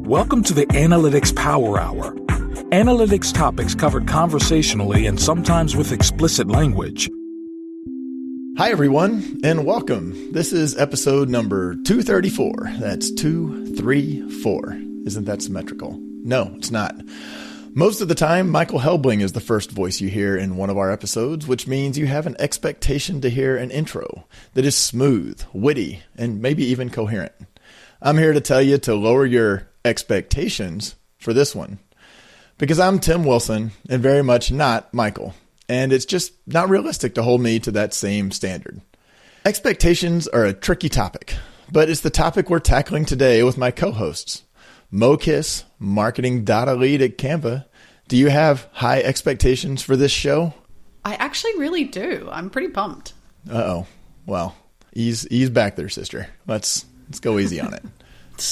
Welcome to the Analytics Power Hour. Analytics topics covered conversationally and sometimes with explicit language. Hi, everyone, and welcome. This is episode number 234. That's 234. Isn't that symmetrical? No, it's not. Most of the time, Michael Helbling is the first voice you hear in one of our episodes, which means you have an expectation to hear an intro that is smooth, witty, and maybe even coherent. I'm here to tell you to lower your expectations for this one, because I'm Tim Wilson and very much not Michael, and it's just not realistic to hold me to that same standard. Expectations are a tricky topic, but it's the topic we're tackling today with my co-hosts. Mo Kiss, marketing data lead at Canva. Do you have high expectations for this show? I actually really do. I'm pretty pumped. Uh-oh. Well, ease back there, sister. Let's go easy on it.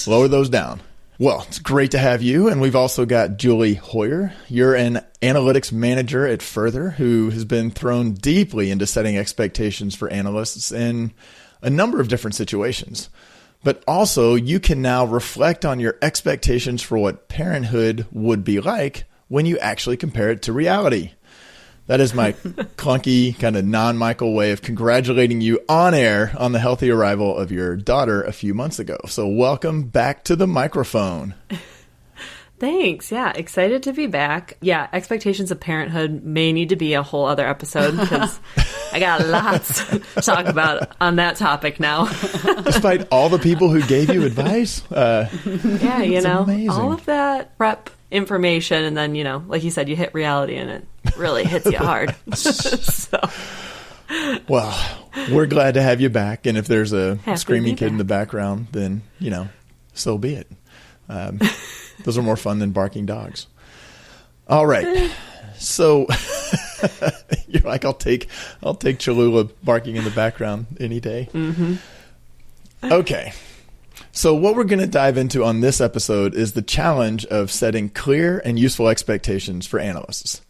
Lower those down. Well, it's great to have you. And we've also got Julie Hoyer. You're an analytics manager at Further who has been thrown deeply into setting expectations for analysts in a number of different situations. But also, you can now reflect on your expectations for what parenthood would be like when you actually compare it to reality. That is my clunky, kind of non-Michael way of congratulating you on air on the healthy arrival of your daughter a few months ago. So welcome back to the microphone. Thanks. Yeah, excited to be back. Yeah, expectations of parenthood may need to be a whole other episode because I got lots to talk about on that topic now. Despite all the people who gave you advice? Yeah, amazing. All of that prep information, and then, like you said, you hit reality and it really hits you hard. So. Well, we're glad to have you back. And if there's a screaming kid in the background, then, so be it. Those are more fun than barking dogs. All right. So you're like, I'll take Cholula barking in the background any day. Mm-hmm. Okay. So what we're going to dive into on this episode is the challenge of setting clear and useful expectations for analysts.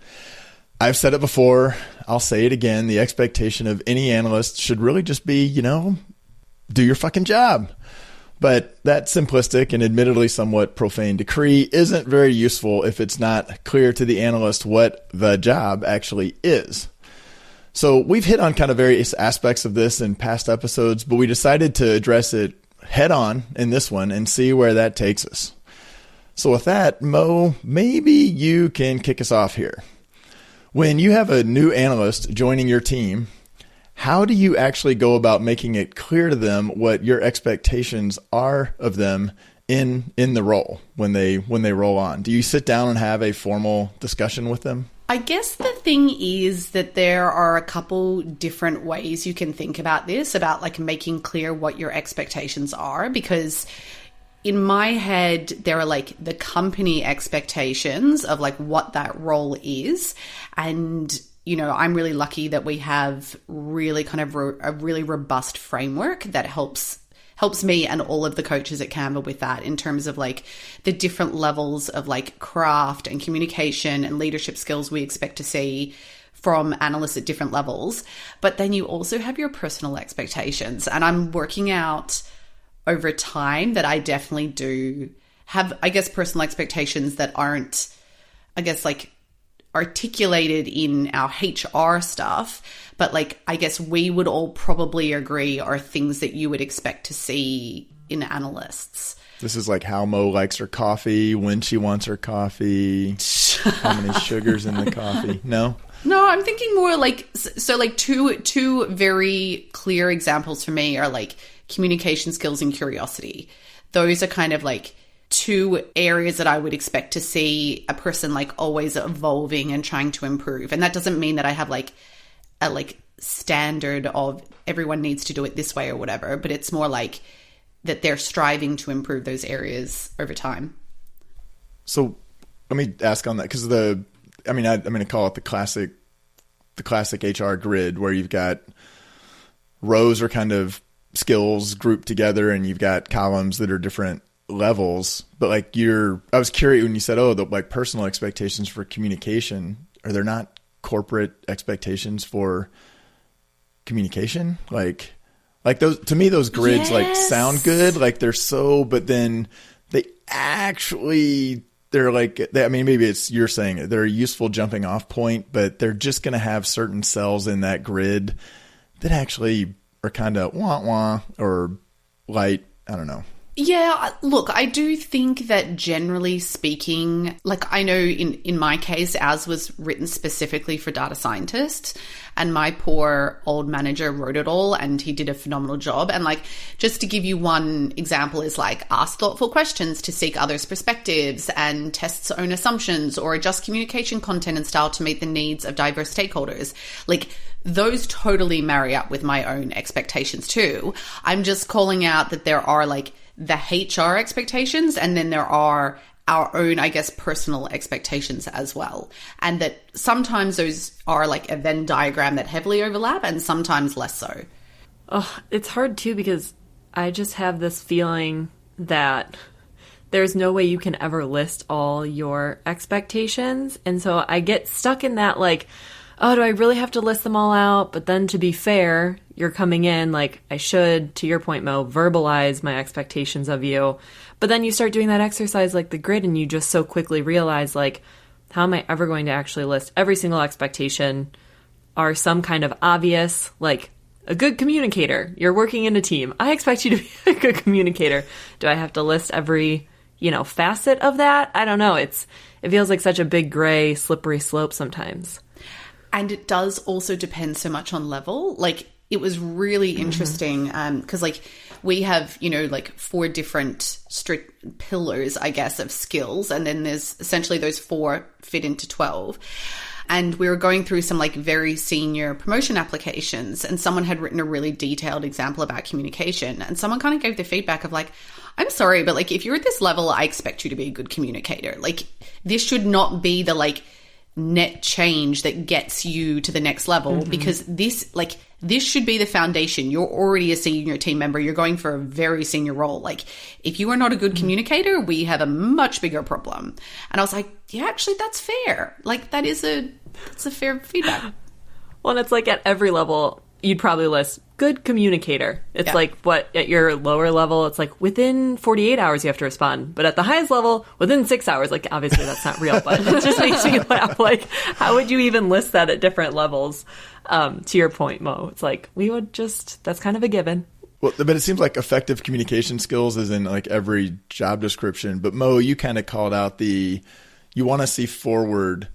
I've said it before. I'll say it again. The expectation of any analyst should really just be, do your fucking job. But that simplistic and admittedly somewhat profane decree isn't very useful if it's not clear to the analyst what the job actually is. So we've hit on kind of various aspects of this in past episodes, but we decided to address it head on in this one and see where that takes us. So with that, Mo, maybe you can kick us off here. When you have a new analyst joining your team, how do you actually go about making it clear to them what your expectations are of them in the role when they roll on? Do you sit down and have a formal discussion with them? I guess the thing is that there are a couple different ways you can think about this, about like making clear what your expectations are, because in my head, there are like the company expectations of like what that role is. And I'm really lucky that we have really kind of a really robust framework that helps me and all of the coaches at Canva with that in terms of like the different levels of like craft and communication and leadership skills we expect to see from analysts at different levels. But then you also have your personal expectations. And I'm working out over time that I definitely do have, I guess, personal expectations that aren't, I guess, like articulated in our HR stuff, but like I guess we would all probably agree are things that you would expect to see in analysts. This is like how Mo likes her coffee, when she wants her coffee, how many sugars in the coffee. No, I'm thinking more like, so like two very clear examples for me are like communication skills and curiosity. Those are kind of like two areas that I would expect to see a person like always evolving and trying to improve. And that doesn't mean that I have like a like standard of everyone needs to do it this way or whatever, but it's more like that they're striving to improve those areas over time. So let me ask on that, because I'm going to call it the classic HR grid, where you've got rows are kind of skills grouped together and you've got columns that are different levels. But like I was curious when you said, the like personal expectations for communication, are there not corporate expectations for communication? Like those, to me, those grids like sound good. Like they're but then they actually, they're like, I mean, maybe it's, you're saying it, they're a useful jumping off point, but they're just going to have certain cells in that grid that actually are kind of wah-wah or light. I don't know. Yeah, look, I do think that generally speaking, like I know in my case, ours was written specifically for data scientists, and my poor old manager wrote it all and he did a phenomenal job. And like, just to give you one example is like ask thoughtful questions to seek others' perspectives and tests own assumptions or adjust communication content and style to meet the needs of diverse stakeholders. Like, those totally marry up with my own expectations too. I'm just calling out that there are like the HR expectations, and then there are our own, I guess, personal expectations as well. And that sometimes those are like a Venn diagram that heavily overlap and sometimes less so. Oh, it's hard too, because I just have this feeling that there's no way you can ever list all your expectations. And so I get stuck in that like, oh, do I really have to list them all out? But then to be fair, you're coming in like I should, to your point, Mo, verbalize my expectations of you. But then you start doing that exercise like the grid and you just so quickly realize like, how am I ever going to actually list every single expectation? Are some kind of obvious, like a good communicator. You're working in a team. I expect you to be a good communicator. Do I have to list every, facet of that? I don't know. It feels like such a big gray, slippery slope sometimes. And it does also depend so much on level. Like, it was really interesting because like we have, like 4 different strict pillars, I guess, of skills. And then there's essentially those 4 fit into 12. And we were going through some like very senior promotion applications, and someone had written a really detailed example about communication. And someone kind of gave the feedback of like, I'm sorry, but like if you're at this level, I expect you to be a good communicator. Like, this should not be the like net change that gets you to the next level, because this should be the foundation. You're already a senior team member. You're going for a very senior role. Like, if you are not a good communicator, we have a much bigger problem. And I was like, yeah, actually, that's fair. Like, that's a fair feedback. Well, and it's like at every level, you'd probably list good communicator. It's like what at your lower level, it's like within 48 hours you have to respond. But at the highest level, within 6 hours, like obviously that's not real, but it just makes me laugh. Like, how would you even list that at different levels? To your point, Mo, it's like that's kind of a given. Well, but it seems like effective communication skills is in like every job description. But Mo, you kind of called out you want to see forward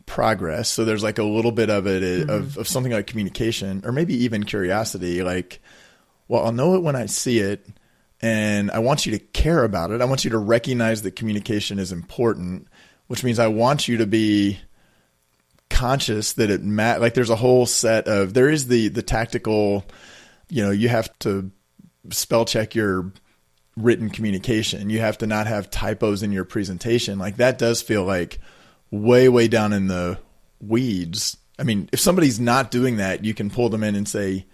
progress. So there's like a little bit of it of something like communication, or maybe even curiosity. Like, well, I'll know it when I see it, and I want you to care about it. I want you to recognize that communication is important, which means I want you to be conscious that it like there's a whole set of, there is the tactical, you have to spell check your written communication. You have to not have typos in your presentation. Like, that does feel like way, way down in the weeds. I mean, if somebody's not doing that, you can pull them in and say,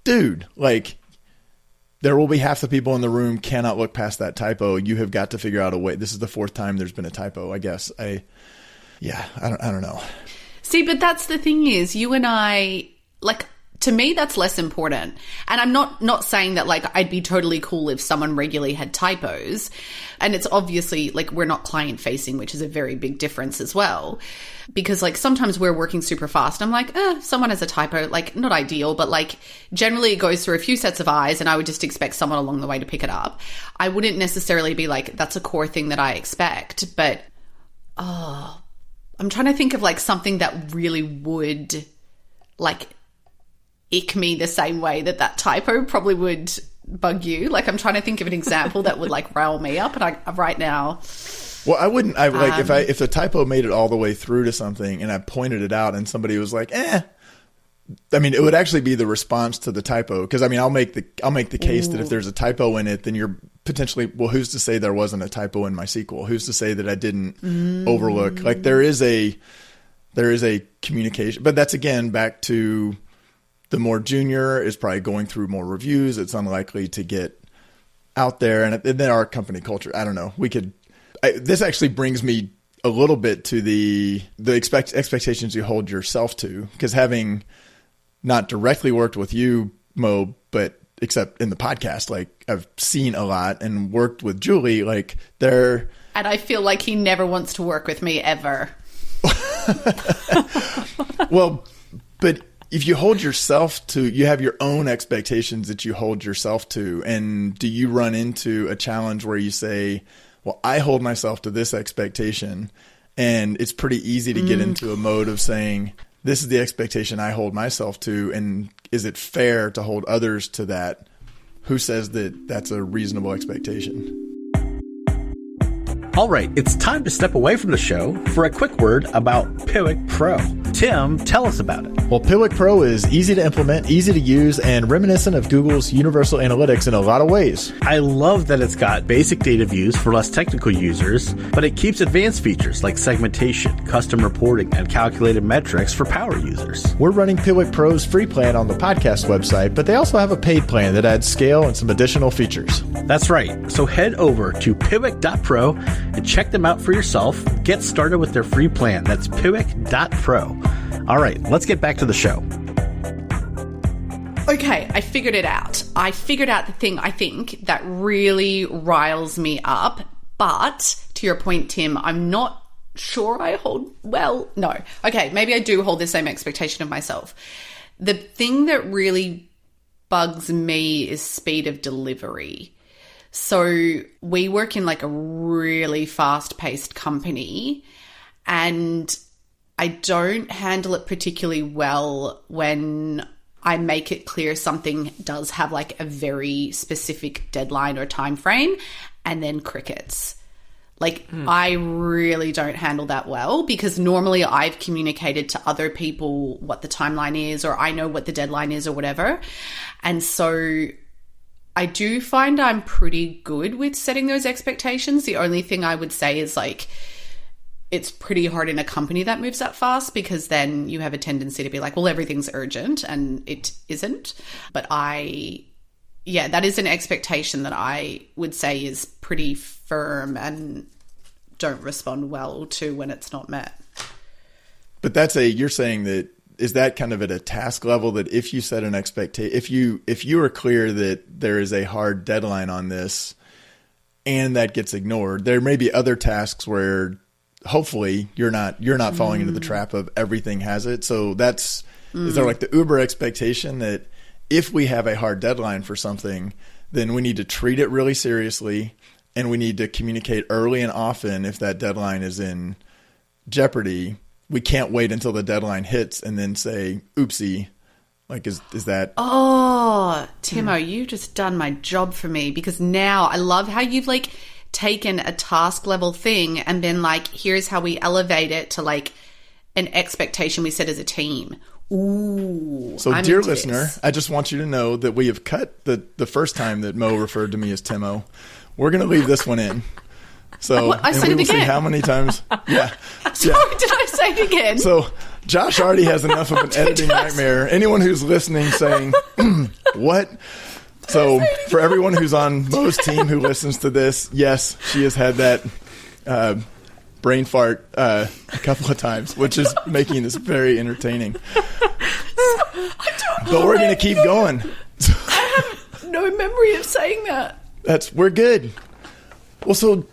dude, like, there will be half the people in the room cannot look past that typo. You have got to figure out a way. This is the 4th time there's been a typo, I guess. I don't know. See, but that's the thing is, you and I, like, to me, that's less important. And I'm not saying that like I'd be totally cool if someone regularly had typos. And it's obviously like we're not client facing, which is a very big difference as well. Because like sometimes we're working super fast. I'm like, someone has a typo, like not ideal, but like generally it goes through a few sets of eyes and I would just expect someone along the way to pick it up. I wouldn't necessarily be like, that's a core thing that I expect. But, I'm trying to think of like something that really would like ick me the same way that typo probably would bug you. Like, I'm trying to think of an example that would like rile me up, and I right now. Well, I wouldn't. I like if the typo made it all the way through to something, and I pointed it out, and somebody was like, I mean, it would actually be the response to the typo, because I mean, I'll make the case that if there's a typo in it, then you're potentially, well, who's to say there wasn't a typo in my SQL? Who's to say that I didn't overlook? Like, there is a communication, but that's again back to the more junior is probably going through more reviews. It's unlikely to get out there, and then our company culture. I don't know. This actually brings me a little bit to the expectations you hold yourself to, because having not directly worked with you, Mo, but except in the podcast, like I've seen a lot and worked with Julie, like they're... And I feel like he never wants to work with me ever. Well, but if you hold yourself to, you have your own expectations that you hold yourself to. And do you run into a challenge where you say, well, I hold myself to this expectation, and it's pretty easy to get into a mode of saying, this is the expectation I hold myself to, and is it fair to hold others to that? Who says that that's a reasonable expectation? All right, it's time to step away from the show for a quick word about Piwik Pro. Tim, tell us about it. Well, Piwik Pro is easy to implement, easy to use, and reminiscent of Google's Universal Analytics in a lot of ways. I love that it's got basic data views for less technical users, but it keeps advanced features like segmentation, custom reporting, and calculated metrics for power users. We're running Piwik Pro's free plan on the podcast website, but they also have a paid plan that adds scale and some additional features. That's right. So head over to piwik.pro and check them out for yourself. Get started with their free plan. That's piwik.pro. All right, let's get back to the show. Okay, I figured it out. I figured out the thing I think that really riles me up. But to your point, Tim, I'm not sure I hold, well, no. Okay, maybe I do hold the same expectation of myself. The thing that really bugs me is speed of delivery. So we work in like a really fast-paced company, and I don't handle it particularly well when I make it clear something does have like a very specific deadline or time frame, and then crickets. Like I really don't handle that well, because normally I've communicated to other people what the timeline is, or I know what the deadline is or whatever. And so I do find I'm pretty good with setting those expectations. The only thing I would say is like, it's pretty hard in a company that moves that fast, because then you have a tendency to be like, well, everything's urgent, and it isn't. But that is an expectation that I would say is pretty firm and don't respond well to when it's not met. But you're saying that, is that kind of at a task level, that if you set an expectation, if you are clear that there is a hard deadline on this and that gets ignored, there may be other tasks where hopefully you're not falling into the trap of everything has it. So is there like the Uber expectation that if we have a hard deadline for something, then we need to treat it really seriously, and we need to communicate early and often if that deadline is in jeopardy? We can't wait until the deadline hits and then say, oopsie. Like, is that... Oh, Timo, you've just done my job for me, because now I love how you've like taken a task level thing and been like, here's how we elevate it to like an expectation we set as a team. Ooh. So, dear listener, I just want you to know that we have cut the first time that Mo referred to me as Timo. We're going to leave this one in. So, I said it again. See how many times. Yeah. Sorry, did I say it again? So, Josh already has enough of an editing nightmare. Anyone who's listening saying, what? So, for everyone who's on Mo's team who listens to this, yes, she has had that brain fart a couple of times, which is making this very entertaining. But we're going to keep going. I have no memory of saying that. We're good. Well, so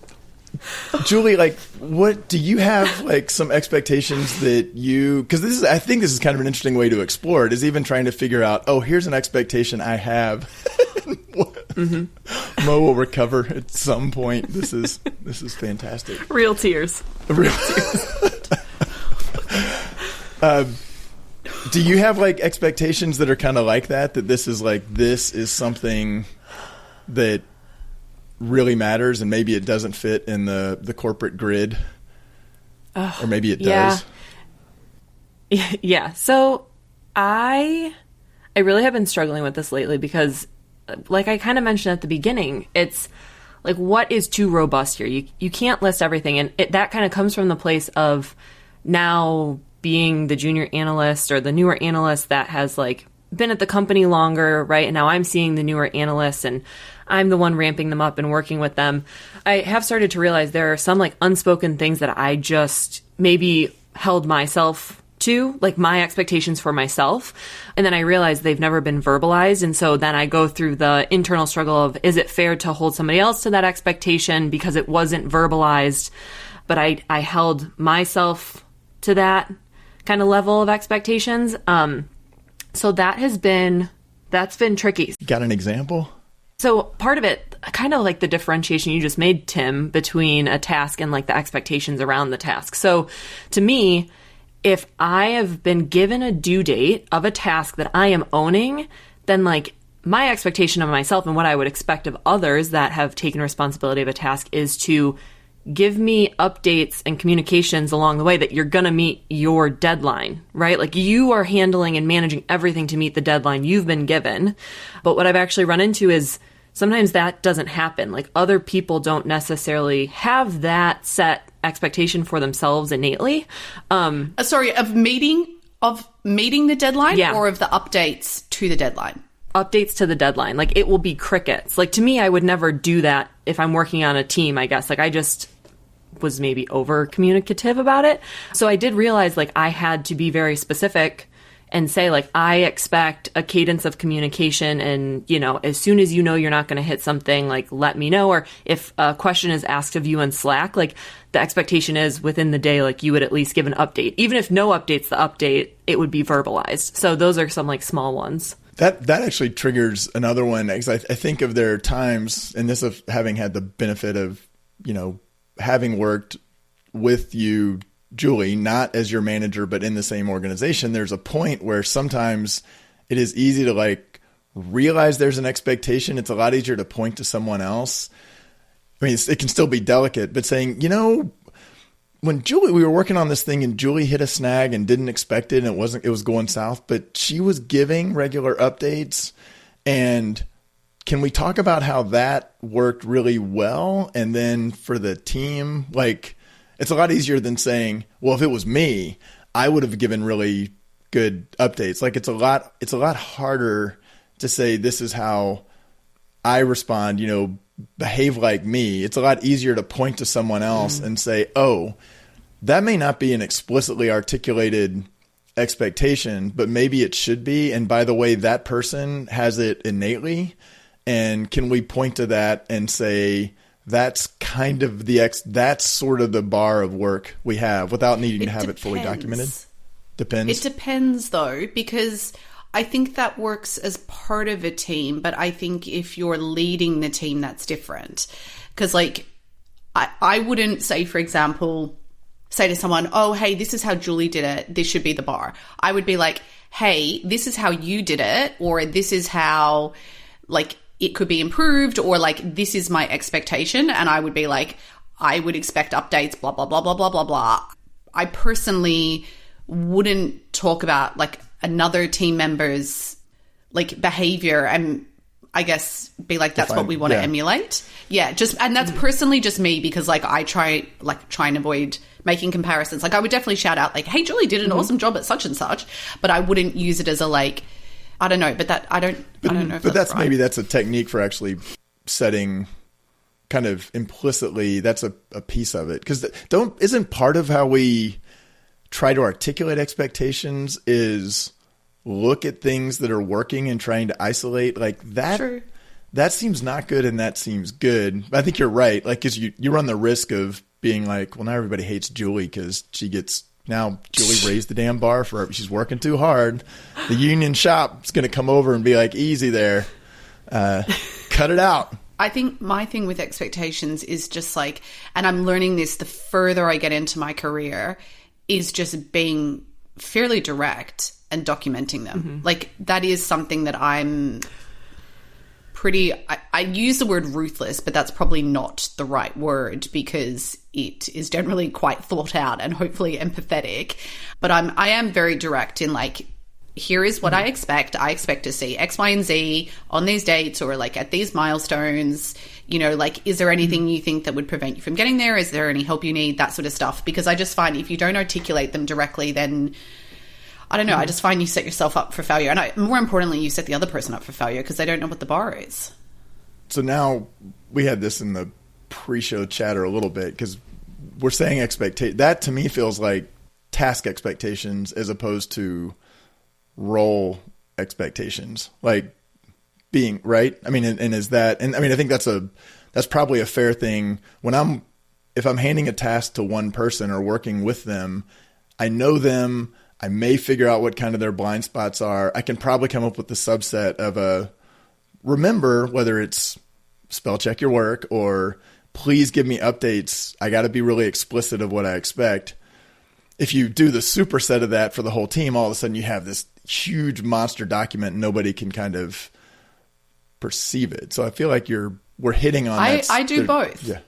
Julie, like, what do you have, like, some expectations that because I think this is kind of an interesting way to explore it, is even trying to figure out, here's an expectation I have. Mo will recover at some point. This is fantastic. Real tears. Do you have, like, expectations that are kind of like that this is something that really matters, and maybe it doesn't fit in the corporate grid, or maybe it does? Yeah. So I really have been struggling with this lately, because like I kind of mentioned at the beginning, it's like, what is too robust here? You can't list everything, and that kind of comes from the place of now being the junior analyst or the newer analyst that has like been at the company longer, right? And now I'm seeing the newer analysts, and I'm the one ramping them up and working with them. I have started to realize there are some like unspoken things that I just maybe held myself to, like my expectations for myself. And then I realize they've never been verbalized. And so then I go through the internal struggle of, is it fair to hold somebody else to that expectation because it wasn't verbalized, but I held myself to that kind of level of expectations. So that's been tricky. Got an example? So part of it, kind of like the differentiation you just made, Tim, between a task and like the expectations around the task. So to me, if I have been given a due date of a task that I am owning, then like my expectation of myself and what I would expect of others that have taken responsibility of a task is to give me updates and communications along the way that you're going to meet your deadline, right? Like you are handling and managing everything to meet the deadline you've been given. But what I've actually run into is sometimes that doesn't happen. Like other people don't necessarily have that set expectation for themselves innately. Sorry, of meeting the deadline, Yeah. or of the updates to the deadline? Updates to the deadline. Like it will be crickets. Like to me, I would never do that if I'm working on a team, I guess. Like I just was maybe over communicative about it. So I did realize like I had to be very specific and say like, I expect a cadence of communication, and, you know, as soon as you know you're not going to hit something, like let me know. Or if a question is asked of you on Slack, like the expectation is within the day, like you would at least give an update. Even if no update's the update, it would be verbalized. So those are some like small ones. That actually triggers another one, because I think of there are times, and this of having had the benefit of, you know, having worked with you, Julie, not as your manager, but in the same organization, there's a point where sometimes it is easy to like realize there's an expectation. It's a lot easier to point to someone else. I mean, it can still be delicate, but saying, you know, when we were working on this thing and Julie hit a snag and didn't expect it, and it was going south, but she was giving regular updates. And can we talk about how that worked really well? And then for the team, like it's a lot easier than saying, well, if it was me, I would have given really good updates. Like it's a lot harder to say, this is how I respond, you know, behave like me. It's a lot easier to point to someone else and say, oh, that may not be an explicitly articulated expectation, but maybe it should be. And by the way, that person has it innately. And can we point to that and say, that's kind of that's sort of the bar of work we have without needing to have it fully documented? Depends. It depends though, because I think that works as part of a team, but I think if you're leading the team, that's different. Because like, I wouldn't say, for example, say to someone, oh, hey, this is how Julie did it. This should be the bar. I would be like, hey, this is how you did it, or this is how like it could be improved, or like, this is my expectation. And I would be like, I would expect updates, blah, blah, blah, blah, blah, blah, blah. I personally wouldn't talk about like another team member's like behavior and I guess be like, that's what we want to emulate. Yeah. And that's personally just me, because like I try and avoid making comparisons. Like I would definitely shout out like, hey, Julie did an awesome job at such and such, but I wouldn't use it as a like, I don't know, but that I don't know if that's right. Maybe that's a technique for actually setting kind of implicitly, that's a piece of it. Because isn't part of how we try to articulate expectations is look at things that are working and trying to isolate like that. Sure. That seems not good and that seems good. I think you're right. Like, because you run the risk of being like, well, now everybody hates Julie because now Julie raised the damn bar for her. She's working too hard. The union shop's going to come over and be like, easy there. Cut it out. I think my thing with expectations is just like, and I'm learning this the further I get into my career, is just being fairly direct and documenting them. Mm-hmm. Like that is something that I'm I use the word ruthless, but that's probably not the right word, because it is generally quite thought out and hopefully empathetic. But I am very direct in like, here is what I expect. I expect to see X, Y, and Z on these dates, or like at these milestones. You know, like, is there anything you think that would prevent you from getting there? Is there any help you need? That sort of stuff. Because I just find if you don't articulate them directly, then I don't know. I just find you set yourself up for failure. And more importantly, you set the other person up for failure because they don't know what the bar is. So now we had this in the pre-show chatter a little bit, because we're saying expectation. That to me feels like task expectations as opposed to role expectations, like being right. I mean, and is that, and I mean, I think that's probably a fair thing if I'm handing a task to one person or working with them, I know them, I may figure out what kind of their blind spots are. I can probably come up with the subset of remember, whether it's spell check your work or please give me updates. I got to be really explicit of what I expect. If you do the superset of that for the whole team, all of a sudden you have this huge monster document and nobody can kind of perceive it. So I feel like we're hitting on that. I do both. Yeah.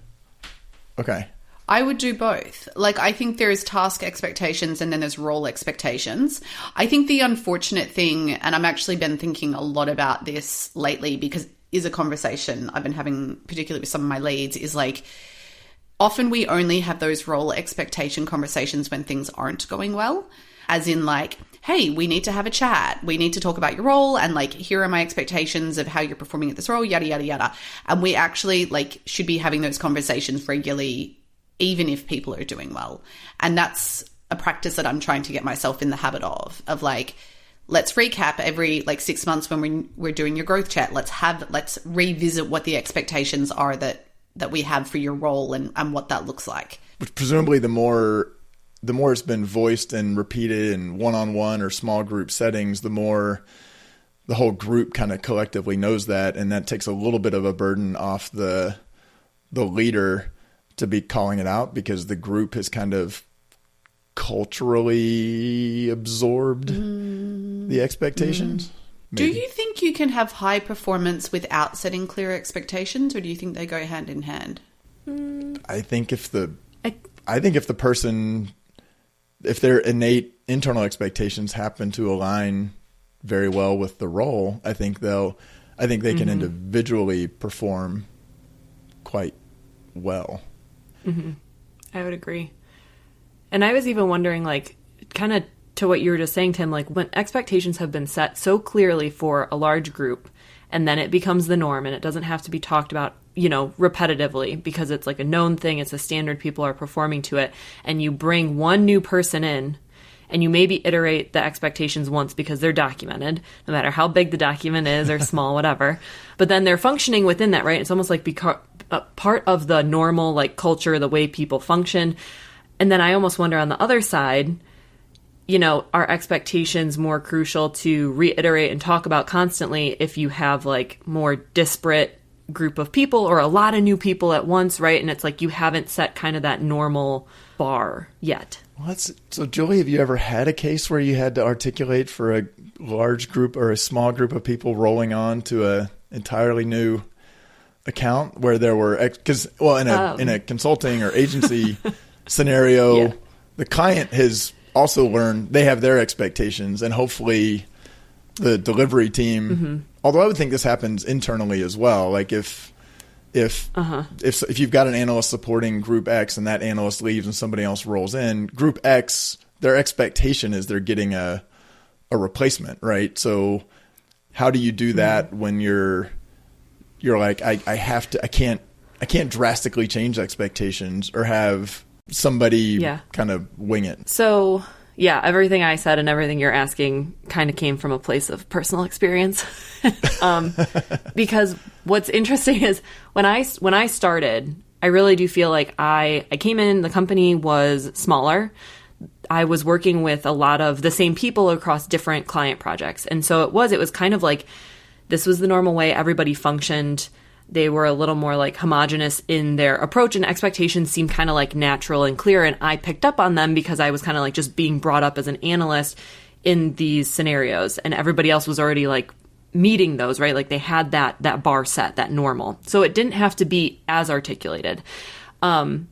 Okay. I would do both. Like, I think there's task expectations and then there's role expectations. I think the unfortunate thing, and I've actually been thinking a lot about this lately because is a conversation I've been having, particularly with some of my leads, is like, often we only have those role expectation conversations when things aren't going well. As in like, hey, we need to have a chat. We need to talk about your role. And like, here are my expectations of how you're performing at this role, yada, yada, yada. And we actually like should be having those conversations regularly, even if people are doing well. And that's a practice that I'm trying to get myself in the habit of like, let's recap every like 6 months when we're doing your growth chat. Let's revisit what the expectations are that we have for your role and what that looks like. Which presumably the more it's been voiced and repeated in one-on-one or small group settings, the more the whole group kind of collectively knows that. And that takes a little bit of a burden off the leader to be calling it out because the group has kind of culturally absorbed the expectations. Maybe. Do you think you can have high performance without setting clear expectations, or do you think they go hand in hand? I think if the person, if their innate internal expectations happen to align very well with the role, I think they can individually perform quite well. Mm-hmm. I would agree. And I was even wondering, like, kind of to what you were just saying, Tim, like when expectations have been set so clearly for a large group and then it becomes the norm and it doesn't have to be talked about, repetitively because it's like a known thing. It's a standard. People are performing to it. And you bring one new person in and you maybe iterate the expectations once because they're documented, no matter how big the document is or small, whatever. But then they're functioning within that, right? It's almost like part of the normal like culture, the way people function. And then I almost wonder on the other side, are expectations more crucial to reiterate and talk about constantly if you have like more disparate group of people or a lot of new people at once, right? And it's like you haven't set kind of that normal bar yet. So Julie, have you ever had a case where you had to articulate for a large group or a small group of people rolling on to a entirely new account where there were, in a consulting or agency scenario, the client has also learned they have their expectations and hopefully the delivery team, although I would think this happens internally as well. Like if you've got an analyst supporting group X and that analyst leaves and somebody else rolls in, group X, their expectation is they're getting a replacement, right? So how do you do that when you're like, I can't drastically change expectations or have somebody kind of wing it? So yeah, everything I said and everything you're asking kind of came from a place of personal experience. Because what's interesting is when I started, I really do feel like I came in, the company was smaller. I was working with a lot of the same people across different client projects. And so it was kind of like, this was the normal way everybody functioned. They were a little more like homogenous in their approach and expectations seemed kind of like natural and clear. And I picked up on them because I was kind of like just being brought up as an analyst in these scenarios and everybody else was already like meeting those, right? Like they had that bar set, that normal. So it didn't have to be as articulated.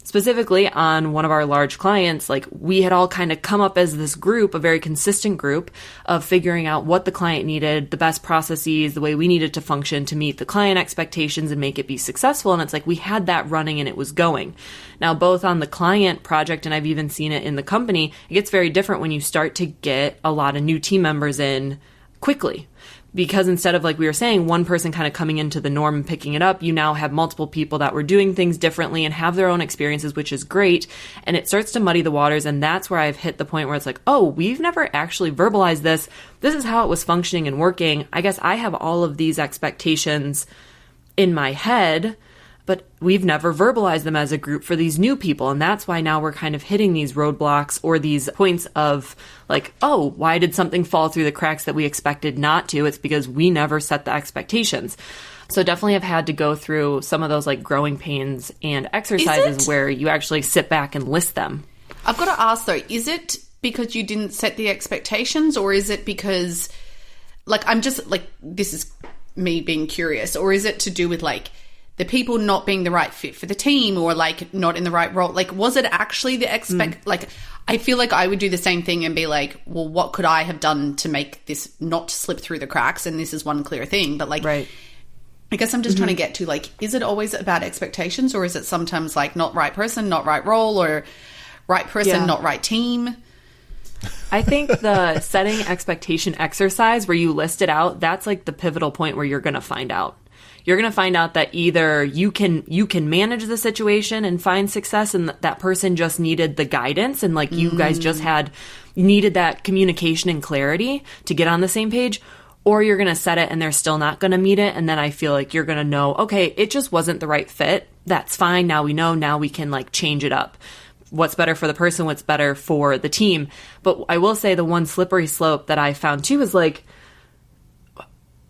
Specifically on one of our large clients, like we had all kind of come up as this group, a very consistent group of figuring out what the client needed, the best processes, the way we needed to function to meet the client expectations and make it be successful. And it's like we had that running and it was going. Now, both on the client project and I've even seen it in the company, it gets very different when you start to get a lot of new team members in quickly. because instead of, like we were saying, one person kind of coming into the norm and picking it up, you now have multiple people that were doing things differently and have their own experiences, which is great. And it starts to muddy the waters. And that's where I've hit the point where it's like, oh, we've never actually verbalized this. This is how it was functioning and working. I guess I have all of these expectations in my head, but we've never verbalized them as a group for these new people. And that's why now we're kind of hitting these roadblocks or these points of like, oh, why did something fall through the cracks that we expected not to? It's because we never set the expectations. So definitely have had to go through some of those like growing pains and exercises where you actually sit back and list them. I've got to ask though, is it because you didn't set the expectations, or is it because, like, I'm just like, this is me being curious, or is it to do with like the people not being the right fit for the team, or like not in the right role? Like, was it actually the like, I feel like I would do the same thing and be like, well, what could I have done to make this not slip through the cracks? And this is one clear thing, but like, right. I guess I'm just trying to get to like, is it always about expectations, or is it sometimes like not right person, not right role, or right person, not right team? I think the setting expectation exercise where you list it out, that's like the pivotal point where you're going to find out. You're going to find out that either you can manage the situation and find success, and that person just needed the guidance, and like you guys just needed that communication and clarity to get on the same page, or you're going to set it and they're still not going to meet it. And then I feel like you're going to know, okay, it just wasn't the right fit. That's fine. Now we know. Now we can like change it up. What's better for the person, what's better for the team. But I will say the one slippery slope that I found too is like,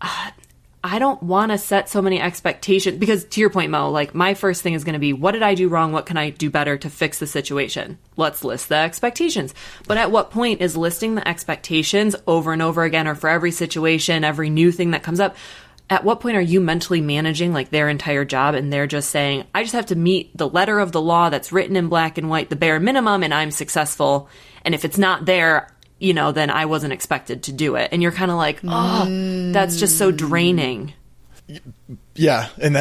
I don't want to set so many expectations, because to your point, Mo, like my first thing is going to be, what did I do wrong? What can I do better to fix the situation? Let's list the expectations. But at what point is listing the expectations over and over again, or for every situation, every new thing that comes up, at what point are you mentally managing like their entire job, and they're just saying, I just have to meet the letter of the law that's written in black and white, the bare minimum, and I'm successful. And if it's not there, you know, then I wasn't expected to do it. And you're kind of like, oh, that's just so draining. Yeah. And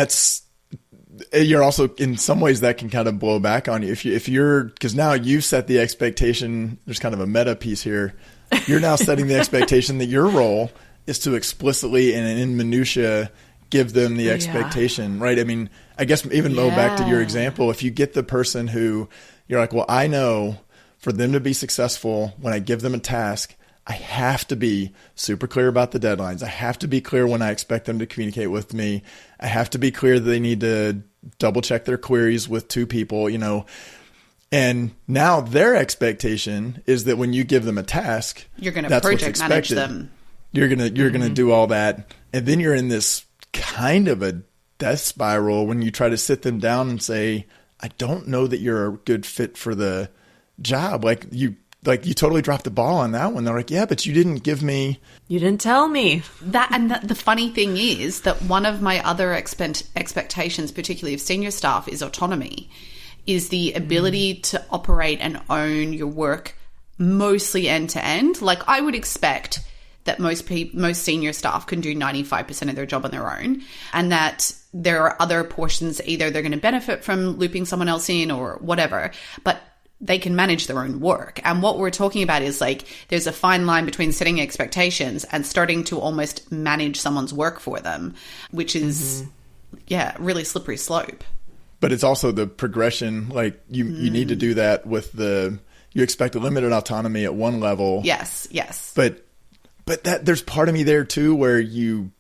you're also, in some ways that can kind of blow back on you. If you're, because now you've set the expectation, there's kind of a meta piece here. You're now setting the expectation that your role is to explicitly and in minutia give them the expectation, right? I mean, I guess even Mo, back to your example, if you get the person who you're like, well, I know for them to be successful, when I give them a task, I have to be super clear about the deadlines. I have to be clear when I expect them to communicate with me. I have to be clear that they need to double check their queries with 2 people, you know. And now their expectation is that when you give them a task, you're going to project manage them. You're going to do all that. And then you're in this kind of a death spiral when you try to sit them down and say, I don't know that you're a good fit for the job. Like you totally dropped the ball on that one. They're like, yeah, but you didn't tell me that. And the funny thing is that one of my other expectations, particularly of senior staff, is autonomy, is the ability to operate and own your work mostly end to end. Like I would expect that most senior staff can do 95% of their job on their own, and that there are other portions, either they're going to benefit from looping someone else in or whatever, but they can manage their own work. And what we're talking about is like, there's a fine line between setting expectations and starting to almost manage someone's work for them, which is, really slippery slope. But it's also the progression. Like you need to do that with you expect a limited autonomy at one level. Yes. But that there's part of me there too, where you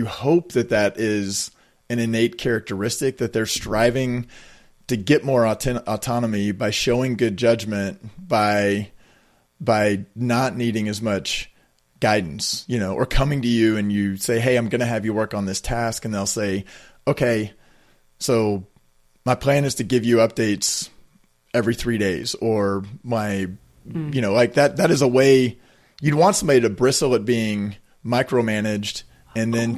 hope that is an innate characteristic, that they're striving to get more autonomy by showing good judgment, by not needing as much guidance, you know, or coming to you and you say, hey, I'm going to have you work on this task. And they'll say, okay, so my plan is to give you updates every 3 days, or you know, like that is a way you'd want somebody to bristle at being micromanaged and then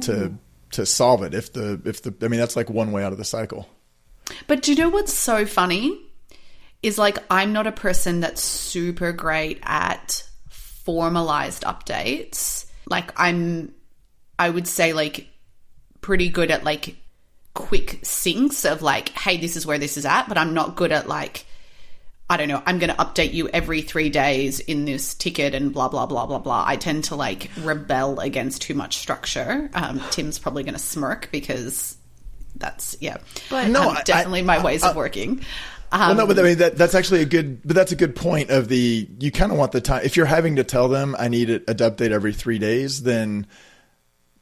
to solve it. I mean, that's like one way out of the cycle. But do you know what's so funny is like, I'm not a person that's super great at formalized updates. Like I would say like pretty good at like quick syncs of like, hey, this is where this is at, but I'm not good at like, I don't know, I'm going to update you every 3 days in this ticket and blah, blah, blah, blah, blah. I tend to like rebel against too much structure. Tim's probably going to smirk because that's, But no, definitely my ways of working. Well, no, but I mean, that's actually that's a good point of you kind of want the time. If you're having to tell them I need an update every 3 days, then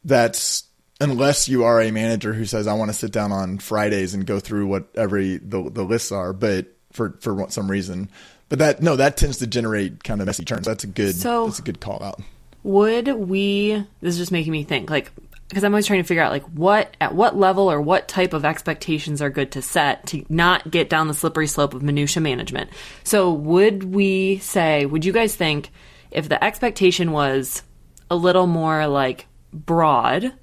that's, unless you are a manager who says I want to sit down on Fridays and go through whatever the lists are, but for some reason, but that tends to generate kind of messy churns. That's a good call out. This is just making me think, like, because I'm always trying to figure out, like, at what level or what type of expectations are good to set to not get down the slippery slope of minutia management. So would you guys think if the expectation was a little more like broad,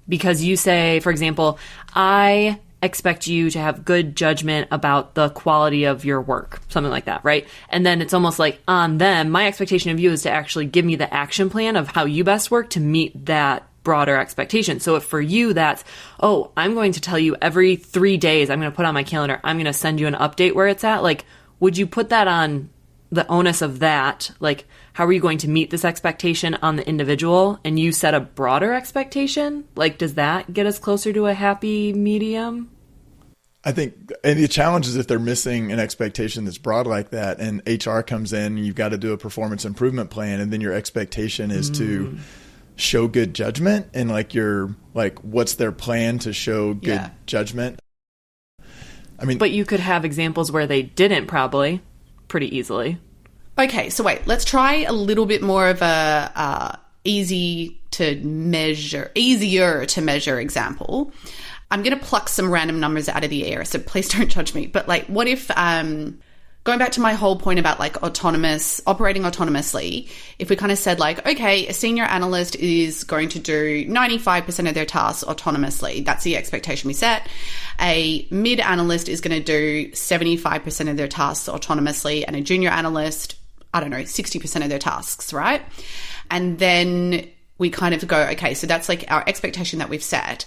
because you say, for example, I expect you to have good judgment about the quality of your work, something like that, right? And then it's almost like on them, my expectation of you is to actually give me the action plan of how you best work to meet that broader expectation. So if for you that's, I'm going to tell you every 3 days, I'm going to put on my calendar, I'm going to send you an update where it's at, like, would you put that on the onus of that? Like, how are you going to meet this expectation on the individual, and you set a broader expectation? Like, does that get us closer to a happy medium? I think, and the challenge is if they're missing an expectation that's broad like that, and HR comes in and you've got to do a performance improvement plan, and then your expectation is to show good judgment, and what's their plan to show good judgment? I mean, but you could have examples where they didn't, probably pretty easily. Okay, so wait, let's try a little bit more of a easier to measure example. I'm going to pluck some random numbers out of the air, so please don't judge me. But like, what if, going back to my whole point about like operating autonomously, if we kind of said like, okay, a senior analyst is going to do 95% of their tasks autonomously. That's the expectation we set. A mid analyst is going to do 75% of their tasks autonomously, and a junior analyst, 60% of their tasks, right? And then we kind of go, okay, so that's like our expectation that we've set.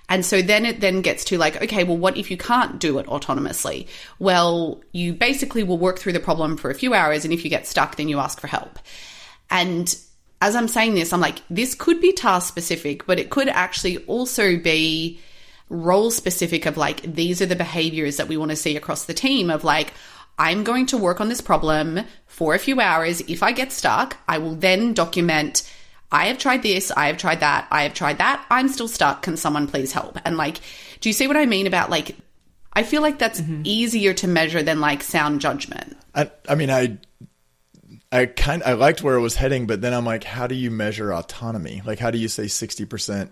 And so then it then gets to like, okay, well, what if you can't do it autonomously? Well, you basically will work through the problem for a few hours, and if you get stuck, then you ask for help. And as I'm saying this, I'm like, this could be task specific, but it could actually also be role specific of like, these are the behaviors that we want to see across the team of like, I'm going to work on this problem for a few hours. If I get stuck, I will then document, I have tried this, I have tried that, I have tried that, I'm still stuck, can someone please help? And like, do you see what I mean about like, I feel like that's easier to measure than like sound judgment. I liked where it was heading, but then I'm like, how do you measure autonomy? Like, how do you say 60%?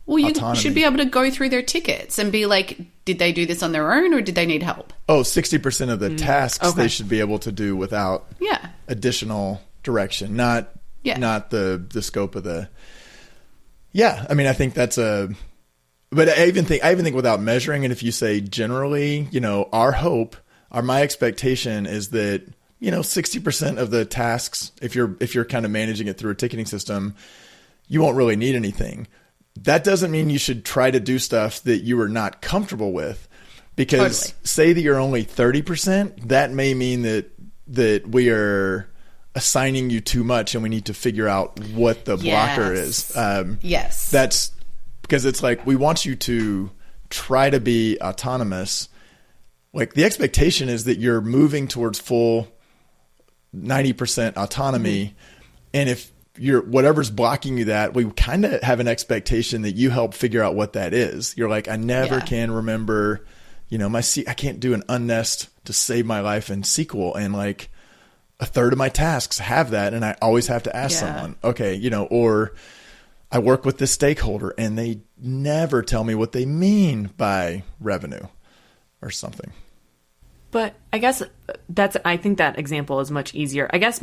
Well, you autonomy? Should be able to go through their tickets and be like, did they do this on their own or did they need help? 60% of the tasks they should be able to do without additional direction, not the scope of the. Yeah, I mean, I think that's but I even think without measuring, and if you say generally, my expectation is that 60% of the tasks, if you're kind of managing it through a ticketing system, you won't really need anything. That doesn't mean you should try to do stuff that you are not comfortable with, because say that you're only 30%, that may mean that we are assigning you too much and we need to figure out what the blocker is. Yes. That's because it's like, we want you to try to be autonomous. Like, the expectation is that you're moving towards full 90% autonomy. And if whatever's blocking you that, we kind of have an expectation that you help figure out what that is. You're like, I never can remember, I can't do an unnest to save my life in SQL. And like a third of my tasks have that. And I always have to ask someone, okay, or I work with this stakeholder and they never tell me what they mean by revenue or something. But I guess I think that example is much easier. I guess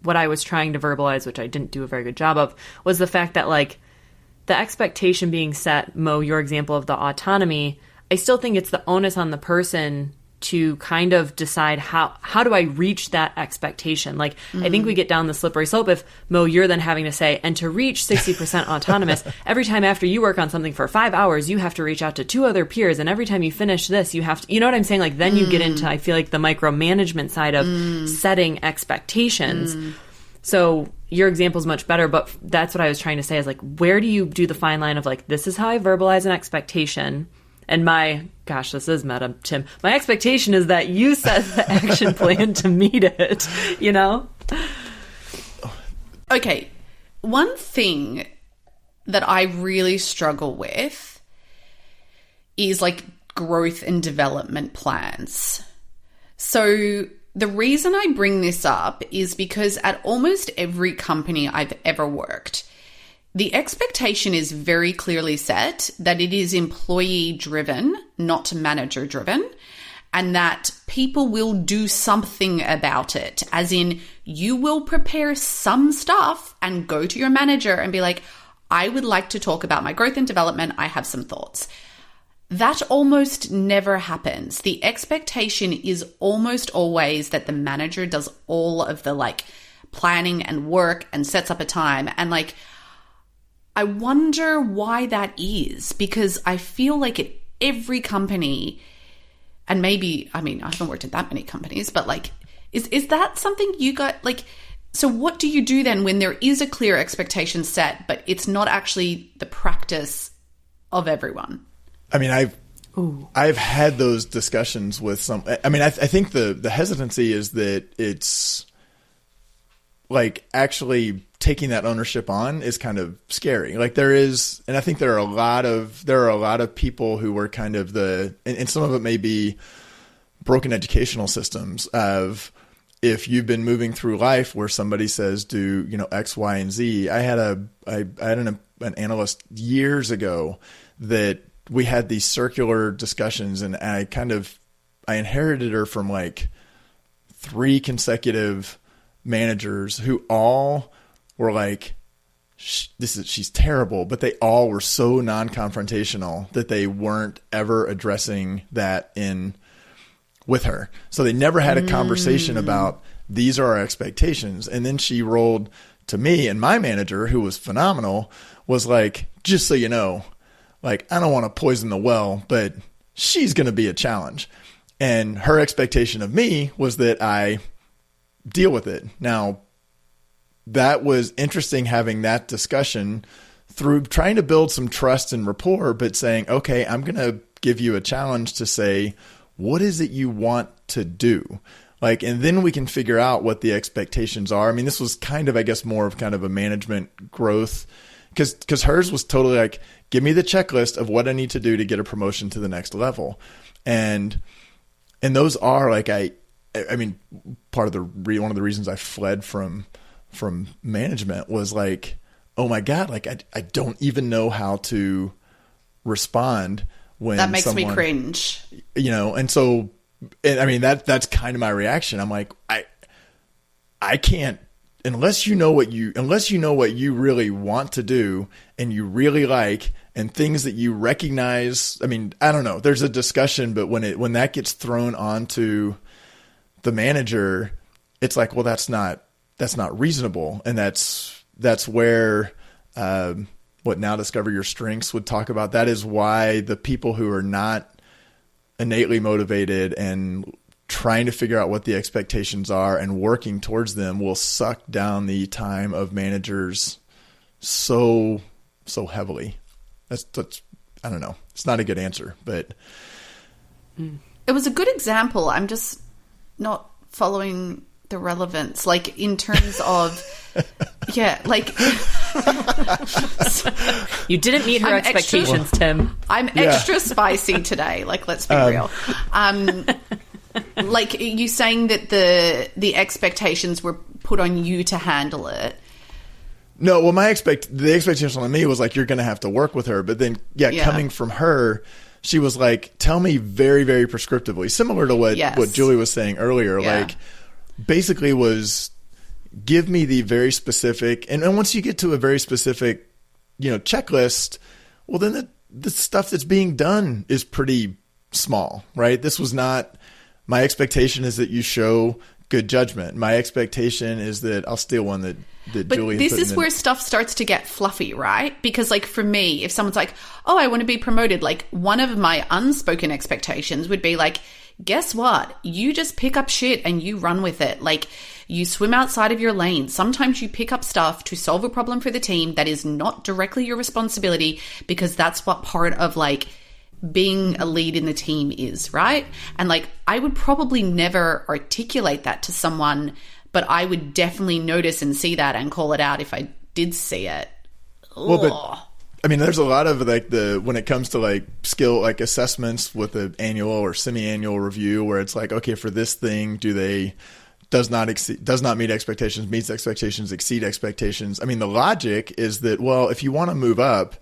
what I was trying to verbalize, which I didn't do a very good job of, was the fact that like the expectation being set, Mo, your example of the autonomy, I still think it's the onus on the person to kind of decide how do I reach that expectation? Like, I think we get down the slippery slope if, Mo, you're then having to say, and to reach 60% autonomous, every time after you work on something for 5 hours, you have to reach out to 2 other peers. And every time you finish this, you have to, you know what I'm saying? Like, then you get into, I feel like, the micromanagement side of setting expectations. So your example is much better, but that's what I was trying to say is like, where do you do the fine line of like, this is how I verbalize an expectation? And gosh, this is meta, Tim. My expectation is that you set the action plan to meet it, you know? Okay. One thing that I really struggle with is like growth and development plans. So the reason I bring this up is because at almost every company I've ever worked, the expectation is very clearly set that it is employee driven, not manager driven, and that people will do something about it. As in, you will prepare some stuff and go to your manager and be like, I would like to talk about my growth and development. I have some thoughts. That almost never happens. The expectation is almost always that the manager does all of the like planning and work and sets up a time. And like, I wonder why that is, because I feel like at every company, and maybe, I mean, I haven't worked at that many companies, but like, is that something you got, like, so what do you do then when there is a clear expectation set, but it's not actually the practice of everyone? I mean, I've had those discussions with some, I mean, I think the hesitancy is that it's like actually taking that ownership on is kind of scary. Like there is, and I think there are a lot of people who were kind of and some of it may be broken educational systems of, if you've been moving through life where somebody says do, you know, X, Y, and Z. I had an analyst years ago that we had these circular discussions, and I inherited her from like 3 consecutive managers who all were like, she's terrible, but they all were so non-confrontational that they weren't ever addressing that with her. So they never had a conversation about these are our expectations. And then she rolled to me, and my manager, who was phenomenal, was like, just so you know, like, I don't want to poison the well, but she's going to be a challenge. And her expectation of me was that I deal with it. Now, that was interesting having that discussion through trying to build some trust and rapport, but saying, okay, I'm going to give you a challenge to say, what is it you want to do? Like, and then we can figure out what the expectations are. I mean, this was kind of, I guess, more of kind of a management growth, because hers was totally like, give me the checklist of what I need to do to get a promotion to the next level. And those are like, I mean, part of one of the reasons I fled from management was like, oh my God, like I don't even know how to respond when that makes me cringe, you know? And so, I mean, that's kind of my reaction. I'm like, I can't, unless you know what you really want to do and you really like, and things that you recognize. I mean, I don't know, there's a discussion, but when that gets thrown onto the manager, it's like, well, that's not reasonable. And that's where, what Now Discover Your Strengths would talk about. That is why the people who are not innately motivated and trying to figure out what the expectations are and working towards them will suck down the time of managers so heavily. That's I don't know. It's not a good answer, but it was a good example. I'm just not following the relevance, like in terms of yeah, like you didn't meet her expectations, Tim. I'm extra spicy today, like, let's be real. Like, you saying that the expectations were put on you to handle it. No, well, the expectation on me was like, you're going to have to work with her. But then, coming from her, she was like, tell me very, very prescriptively, similar to what Julie was saying earlier. Yeah. Like, basically was give me the very specific, and once you get to a very specific, you know, checklist, well, then the stuff that's being done is pretty small, right? This was not My expectation is that you show good judgment. My expectation is that I'll steal one that But Julie this is where stuff starts to get fluffy, right? Because like for me, if someone's like, oh, I want to be promoted, like one of my unspoken expectations would be like, guess what? You just pick up shit and you run with it. Like you swim outside of your lane. Sometimes you pick up stuff to solve a problem for the team that is not directly your responsibility, because that's what part of like being a lead in the team is, right? And like I would probably never articulate that to someone, but I would definitely notice and see that and call it out if I did see it. Well, but I mean, there's a lot of like when it comes to like skill, like assessments with an annual or semi-annual review, where it's like, okay, for this thing, does not meet expectations, meets expectations, exceed expectations. I mean, the logic is that, well, if you want to move up,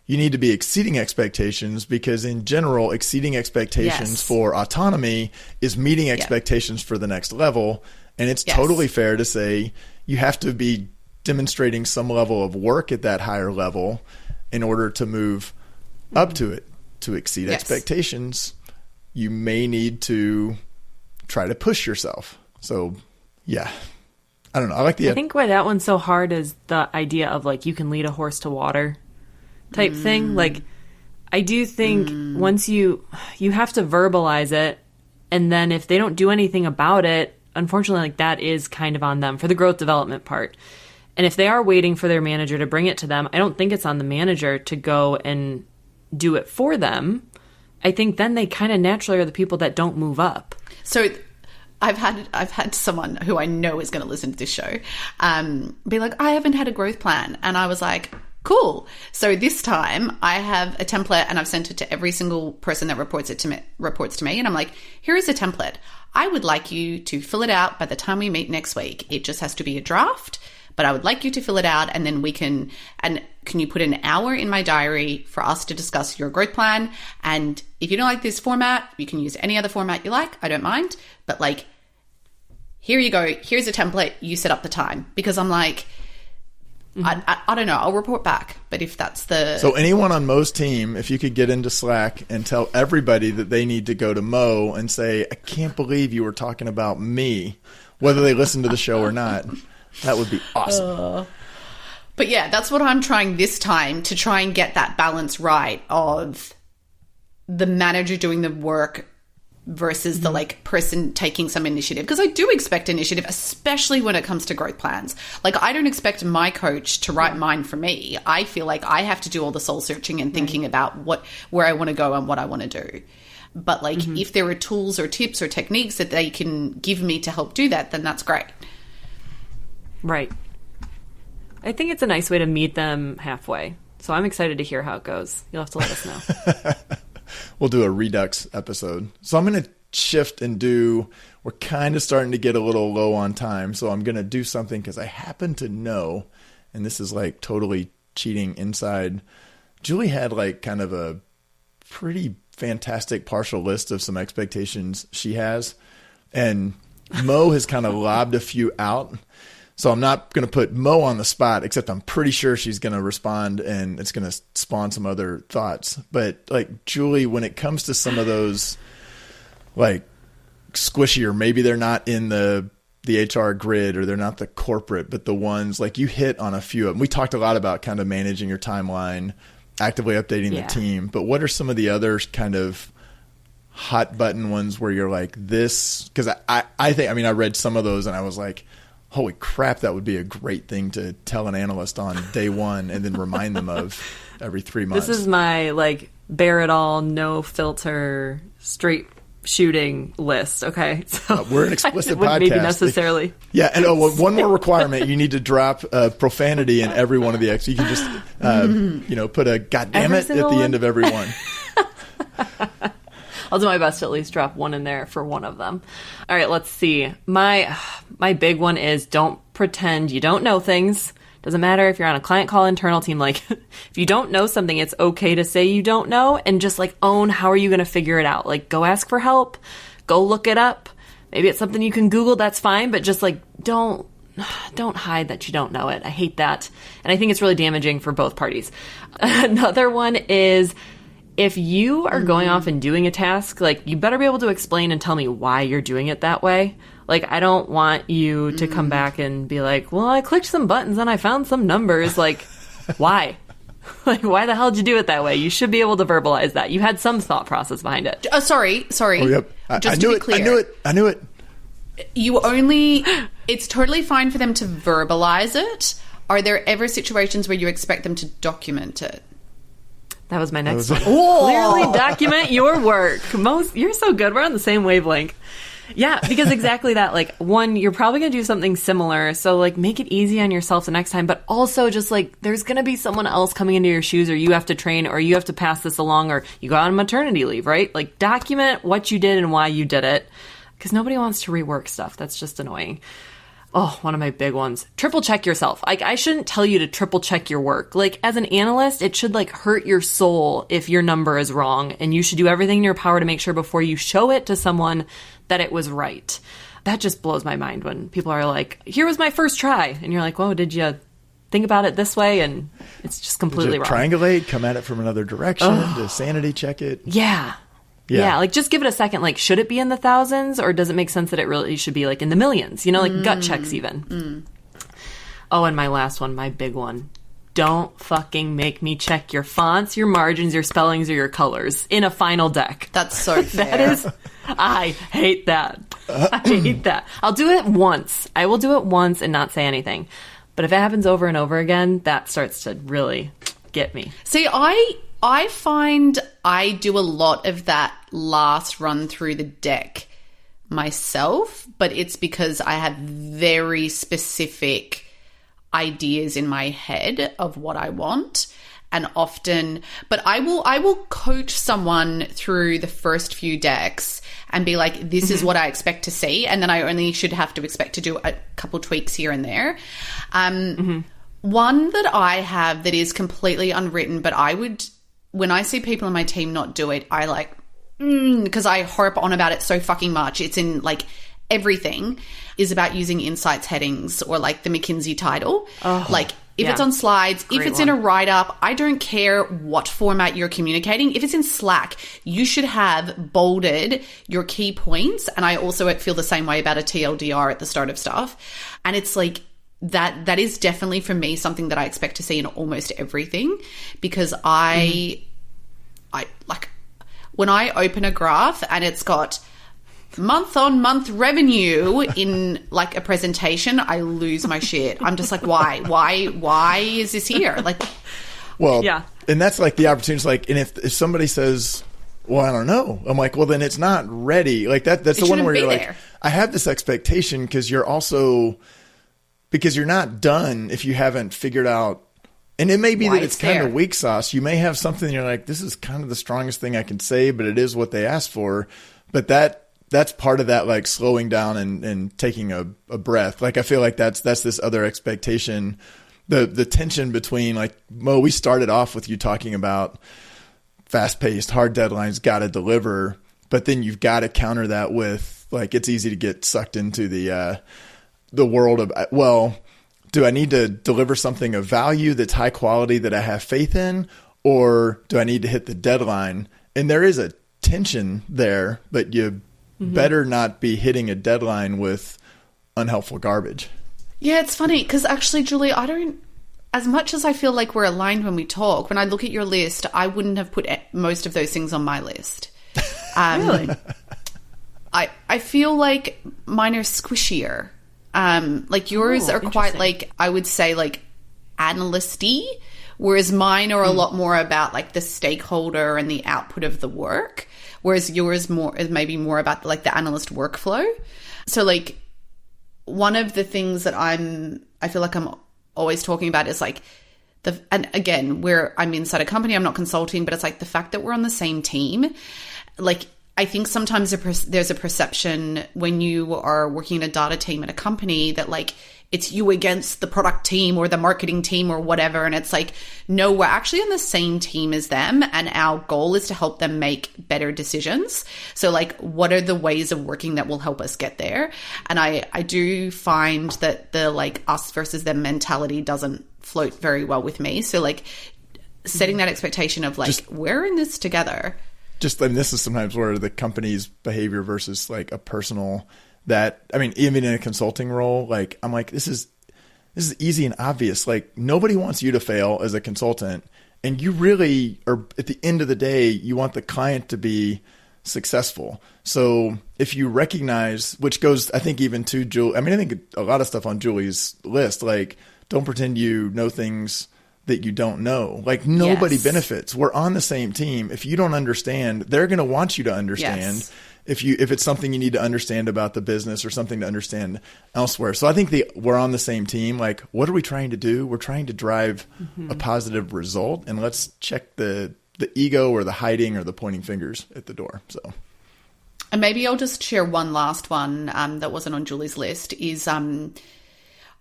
you need to be exceeding expectations, because in general, exceeding expectations for autonomy is meeting expectations for the next level. And it's totally fair to say you have to be demonstrating some level of work at that higher level in order to move up to it. To exceed expectations, you may need to try to push yourself. So, yeah. I don't know. I think why that one's so hard is the idea of like you can lead a horse to water type thing. Like I do think once you have to verbalize it, and then if they don't do anything about it, unfortunately, like that is kind of on them for the growth development part. And if they are waiting for their manager to bring it to them, I don't think it's on the manager to go and do it for them. I think then they kind of naturally are the people that don't move up. So I've had someone who I know is going to listen to this show be like, I haven't had a growth plan. And I was like, cool. So this time I have a template and I've sent it to every single person that reports to me. And I'm like, here is a template. I would like you to fill it out by the time we meet next week. It just has to be a draft, but I would like you to fill it out, and then can you put an hour in my diary for us to discuss your growth plan? And if you don't like this format, you can use any other format you like. I don't mind. But like, here you go. Here's a template. You set up the time. Because I'm like, I don't know. I'll report back. But if that's So anyone on Mo's team, if you could get into Slack and tell everybody that they need to go to Mo and say, I can't believe you were talking about me, whether they listen to the show or not, that would be awesome. But yeah, that's what I'm trying this time, to try and get that balance right of the manager doing the work versus the like person taking some initiative. Because I do expect initiative, especially when it comes to growth plans. Like I don't expect my coach to write mine for me. I feel like I have to do all the soul searching and thinking about where I want to go and what I want to do. But like if there are tools or tips or techniques that they can give me to help do that, then that's great. Right. I think it's a nice way to meet them halfway. So I'm excited to hear how it goes. You'll have to let us know. We'll do a Redux episode. So I'm going to shift and we're kind of starting to get a little low on time. So I'm going to do something because I happen to know, and this is like totally cheating inside. Julie had like kind of a pretty fantastic partial list of some expectations she has. And Mo has kind of lobbed a few out. So I'm not going to put Mo on the spot, except I'm pretty sure she's going to respond and it's going to spawn some other thoughts. But like Julie, when it comes to some of those like squishy, or maybe they're not in the HR grid or they're not the corporate, but the ones like you hit on a few of them. We talked a lot about kind of managing your timeline, actively updating the team. But what are some of the other kind of hot button ones where you're like this? Because I think, I read some of those and I was like, holy crap, that would be a great thing to tell an analyst on day one and then remind them of every 3 months. This is my like bear it all, no filter, straight shooting list. Okay, so we're an explicit podcast. Maybe necessarily. Yeah, and one more requirement: you need to drop profanity in every one of the X. You can just put a goddammit at the end of every one. I'll do my best to at least drop one in there for one of them. All right, let's see. My big one is don't pretend you don't know things. Doesn't matter if you're on a client call, internal team. Like, if you don't know something, it's okay to say you don't know and just like own how are you going to figure it out. Like, go ask for help. Go look it up. Maybe it's something you can Google. That's fine. But just like don't hide that you don't know it. I hate that. And I think it's really damaging for both parties. Another one is if you are going off and doing a task, like, you better be able to explain and tell me why you're doing it that way. Like, I don't want you to come back and be like, well, I clicked some buttons and I found some numbers. Like, why? Like, why the hell did you do it that way? You should be able to verbalize that. You had some thought process behind it. Sorry. Oh, yep. Just to be clear. I knew it. It's totally fine for them to verbalize it. Are there ever situations where you expect them to document it? That was my next one. Clearly document your work. You're so good. We're on the same wavelength. Yeah, because exactly that. Like, one, you're probably going to do something similar. So, like, make it easy on yourself the next time. But also just, like, there's going to be someone else coming into your shoes, or you have to train, or you have to pass this along, or you go on maternity leave, right? Like, document what you did and why you did it. Because nobody wants to rework stuff. That's just annoying. Oh, one of my big ones. Triple check yourself. Like, I shouldn't tell you to triple check your work. Like, as an analyst, it should, like, hurt your soul if your number is wrong. And you should do everything in your power to make sure before you show it to someone that it was right. That just blows my mind when people are like, here was my first try. And you're like, whoa, did you think about it this way? And it's just completely wrong. Triangulate, come at it from another direction, to sanity check it. Yeah. Like, just give it a second. Like, should it be in the thousands, or does it make sense that it really should be, like, in the millions? You know, like, gut checks even. Oh, and my last one, my big one. Don't fucking make me check your fonts, your margins, your spellings, or your colors in a final deck. That's so fair. I hate that. I hate that. I'll do it once. I will do it once and not say anything. But if it happens over and over again, that starts to really get me. See, I find I do a lot of that last run through the deck myself, but it's because I have very specific ideas in my head of what I want. And often, but I will coach someone through the first few decks and be like, this is what I expect to see. And then I only should have to expect to do a couple tweaks here and there. One that I have that is completely unwritten, but when I see people in my team not do it, I like, because I harp on about it so fucking much. It's in, like, everything is about using insights headings, or, like, the McKinsey title. Like, if it's on slides, if it's in a write-up, I don't care what format you're communicating. If it's in Slack, you should have bolded your key points. And I also feel the same way about a TLDR at the start of stuff. And it's like, that is definitely, for me, something that I expect to see in almost everything, because I like, when I open a graph and it's got month-on-month revenue in, like, a presentation, I lose my shit. I'm just like, why is this here? Like, well, and that's, like, the opportunity. Like, and if somebody says, well, I don't know, I'm like, well, then it's not ready. Like, that's the one where you're like, I have this expectation, because you're not done if you haven't figured out. And it may be that it's kind of weak sauce. You may have something you're like, this is kind of the strongest thing I can say, but it is what they asked for. But that's part of that, like, slowing down and taking a breath. Like, I feel like that's this other expectation, the tension between, like, Mo, we started off with you talking about fast paced, hard deadlines, got to deliver, but then you've got to counter that with, like, it's easy to get sucked into the world of, well, do I need to deliver something of value that's high quality that I have faith in, or do I need to hit the deadline? And there is a tension there, but you better not be hitting a deadline with unhelpful garbage. Yeah, it's funny, because actually, Julie, I don't, as much as I feel like we're aligned when we talk, when I look at your list, I wouldn't have put most of those things on my list. Really? I feel like mine are squishier. Like, yours are quite, like, I would say, like, analyst-y, whereas mine are a lot more about, like, the stakeholder and the output of the work, whereas yours is maybe more about, like, the analyst workflow. So, like, one of the things that I feel like I'm always talking about is, like, and again, I'm inside a company, I'm not consulting, but it's like the fact that we're on the same team. Like, I think sometimes there's a perception when you are working in a data team at a company that, like, it's you against the product team or the marketing team or whatever. And it's like, no, we're actually on the same team as them. And our goal is to help them make better decisions. So, like, what are the ways of working that will help us get there? And I do find that the, like, us versus them mentality doesn't float very well with me. So, like, setting that expectation of like, we're in this together. And this is sometimes where the company's behavior versus like a personal even in a consulting role, like I'm like, this is easy and obvious. Like nobody wants you to fail as a consultant. And you really are, at the end of the day, you want the client to be successful. So if you recognize, which goes, I think even to Julie, I think a lot of stuff on Julie's list, like don't pretend you know things that you don't know. Like nobody benefits. We're on the same team. If you don't understand, they're going to want you to understand. Yes. If it's something you need to understand about the business or something to understand elsewhere. So I think we're on the same team. Like, what are we trying to do? We're trying to drive a positive result, and let's check the ego or the hiding or the pointing fingers at the door. So, and maybe I'll just share one last one that wasn't on Julie's list is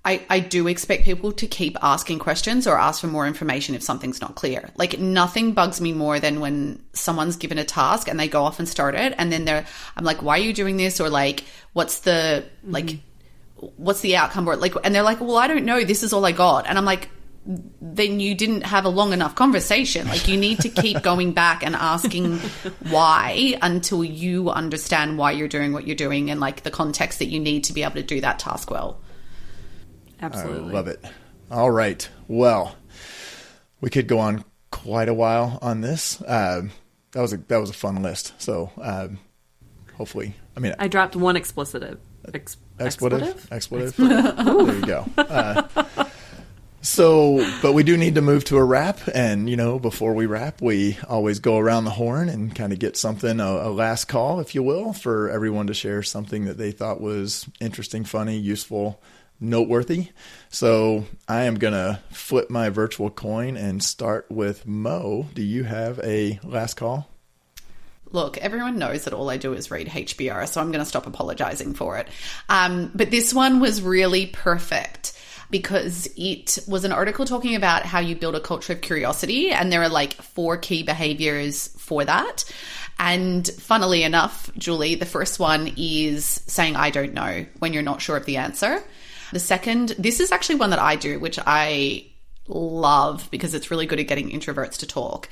I do expect people to keep asking questions or ask for more information if something's not clear. Like nothing bugs me more than when someone's given a task and they go off and start it. And then I'm like, why are you doing this? Or like, what's the outcome? Or like, and they're like, well, I don't know. This is all I got. And I'm like, then you didn't have a long enough conversation. Like you need to keep going back and asking why until you understand why you're doing what you're doing and like the context that you need to be able to do that task well. Absolutely. I love it. All right. Well, we could go on quite a while on this. That was a fun list. So hopefully, I dropped one expletive. Expletive. There you go. But we do need to move to a wrap. And, before we wrap, we always go around the horn and kind of get something, a last call, if you will, for everyone to share something that they thought was interesting, funny, useful, noteworthy. So I am going to flip my virtual coin and start with Mo. Do you have a last call? Look, everyone knows that all I do is read HBR, so I'm going to stop apologizing for it. But this one was really perfect because it was an article talking about how you build a culture of curiosity, and there are like 4 key behaviors for that. And funnily enough, Julie, the first one is saying, I don't know, when you're not sure of the answer. The second, this is actually one that I do, which I love because it's really good at getting introverts to talk,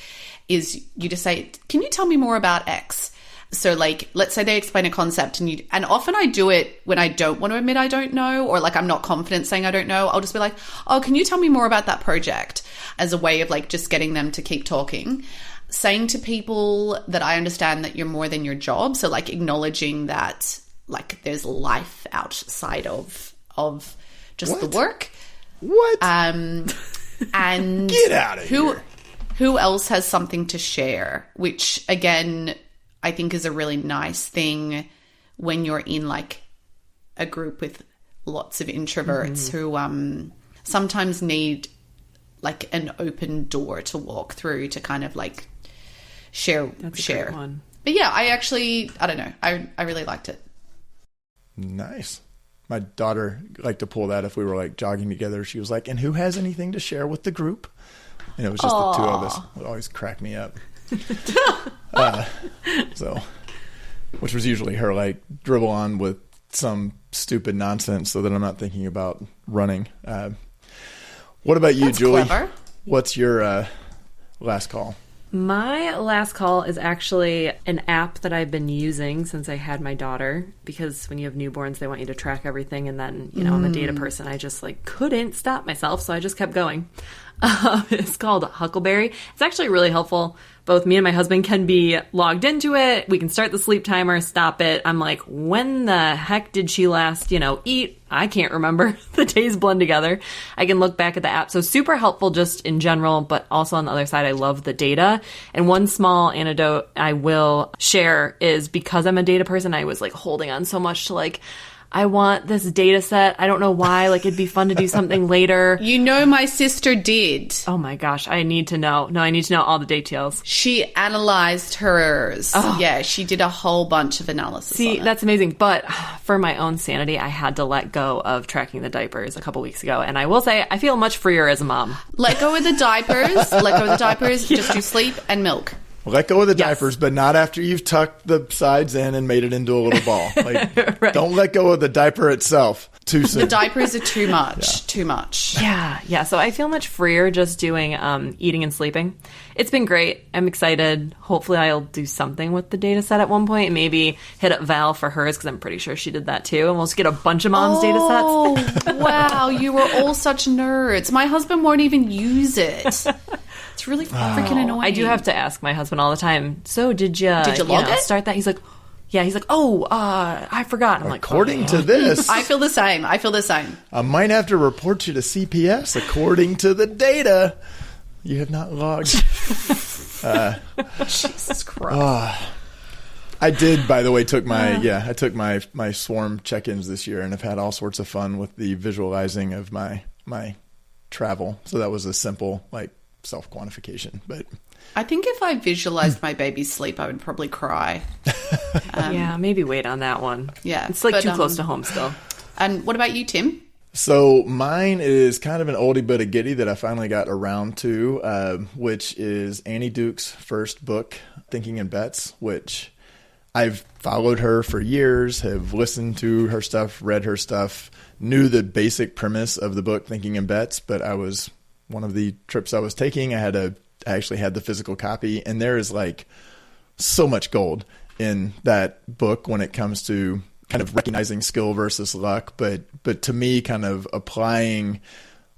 is you just say, can you tell me more about X? So like, let's say they explain a concept and often I do it when I don't want to admit I don't know, or like I'm not confident saying I don't know. I'll just be like, oh, can you tell me more about that project, as a way of like just getting them to keep talking. Saying to people that I understand that you're more than your job. So like acknowledging that like there's life outside of just the work. What? And get out of here. Who else has something to share? Which again, I think is a really nice thing when you're in like a group with lots of introverts who sometimes need like an open door to walk through to kind of like share. That's a great one. But yeah, I don't know. I really liked it. Nice. My daughter liked to pull that if we were like jogging together. She was like, and who has anything to share with the group? And it was just the two of us. It would always crack me up. Which was usually her like dribble on with some stupid nonsense so that I'm not thinking about running. What about you, That's Julie? Clever. What's your last call? My last call is actually an app that I've been using since I had my daughter, because when you have newborns, they want you to track everything. And then, I'm a data person. I just like couldn't stop myself. So I just kept going. It's called Huckleberry. It's actually really helpful. Both me and my husband can be logged into it. We can start the sleep timer, stop it. I'm like, when the heck did she last, eat? I can't remember. The days blend together. I can look back at the app. So super helpful just in general, but also on the other side, I love the data. And one small anecdote I will share is because I'm a data person, I was like holding on so much to like, I want this data set. I don't know why. Like, it'd be fun to do something later. My sister did. Oh my gosh. I need to know. No, I need to know all the details. She analyzed hers. Oh. Yeah, she did a whole bunch of analysis. See, that's amazing. But for my own sanity, I had to let go of tracking the diapers a couple weeks ago. And I will say, I feel much freer as a mom. Let go of the diapers. Yeah. Just do sleep and milk. Let go of the Yes. diapers, but not after you've tucked the sides in and made it into a little ball. Like, Right. Don't let go of the diaper itself too soon. The diapers are too much. Too much. Yeah. So I feel much freer just doing eating and sleeping. It's been great. I'm excited. Hopefully I'll do something with the data set at one point and maybe hit up Val for hers because I'm pretty sure she did that too. And we'll just get a bunch of moms' data sets. Oh, wow. You were all such nerds. My husband won't even use it. It's really freaking annoying. I do have to ask my husband all the time, so did you log it? start that? He's like, I forgot. I'm like, According to this, I feel the same. I might have to report you to CPS. According to the data, you have not logged. Jesus Christ. I did, by the way, I took my swarm check-ins this year and have had all sorts of fun with the visualizing of my travel. So that was a simple self-quantification. But I think if I visualized my baby's sleep, I would probably cry. yeah, maybe wait on that one. Yeah, it's like but, too close to home still. And what about you, Tim? So mine is kind of an oldie but a goodie that I finally got around to, which is Annie Duke's first book, Thinking in Bets, which I've followed her for years, have listened to her stuff, read her stuff, knew the basic premise of the book, Thinking in Bets, but one of the trips I was taking, I actually had the physical copy, and there is so much gold in that book when it comes to kind of recognizing skill versus luck, but to me, kind of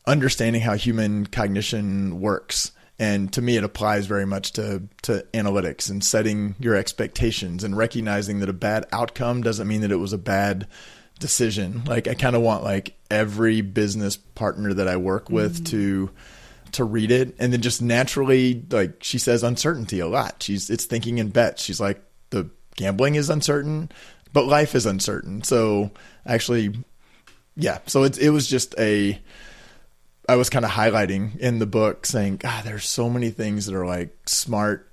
understanding how human cognition works. And to me, it applies very much to analytics and setting your expectations and recognizing that a bad outcome doesn't mean that it was a bad decision. I kind of want every business partner that I work with to read it. And then just naturally, she says uncertainty a lot. It's thinking in bets. She's like, the gambling is uncertain, but life is uncertain. So actually, yeah. So it was just I was kind of highlighting in the book saying, God, there's so many things that are smart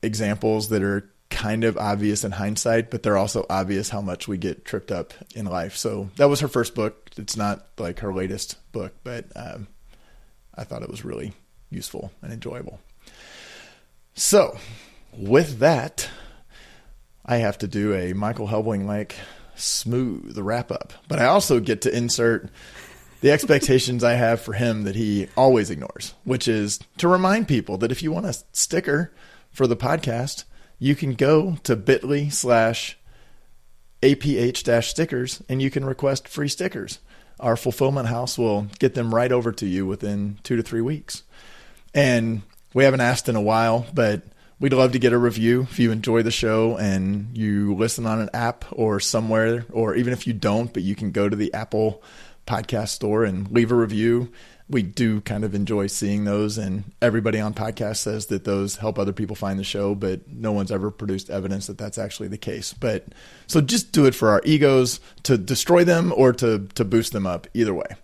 examples that are kind of obvious in hindsight, but they're also obvious how much we get tripped up in life. So that was her first book. It's not her latest book, but I thought it was really useful and enjoyable. So with that, I have to do a Michael Helbling smooth wrap up, but I also get to insert the expectations I have for him that he always ignores, which is to remind people that if you want a sticker for the podcast, you can go to bit.ly/APH-stickers and you can request free stickers. Our fulfillment house will get them right over to you within 2 to 3 weeks. And we haven't asked in a while, but we'd love to get a review if you enjoy the show and you listen on an app or somewhere, or even if you don't, but you can go to the Apple podcast store and leave a review. We do kind of enjoy seeing those, and everybody on podcast says that those help other people find the show, but no one's ever produced evidence that that's actually the case. But so just do it for our egos, to destroy them or to boost them up, either way.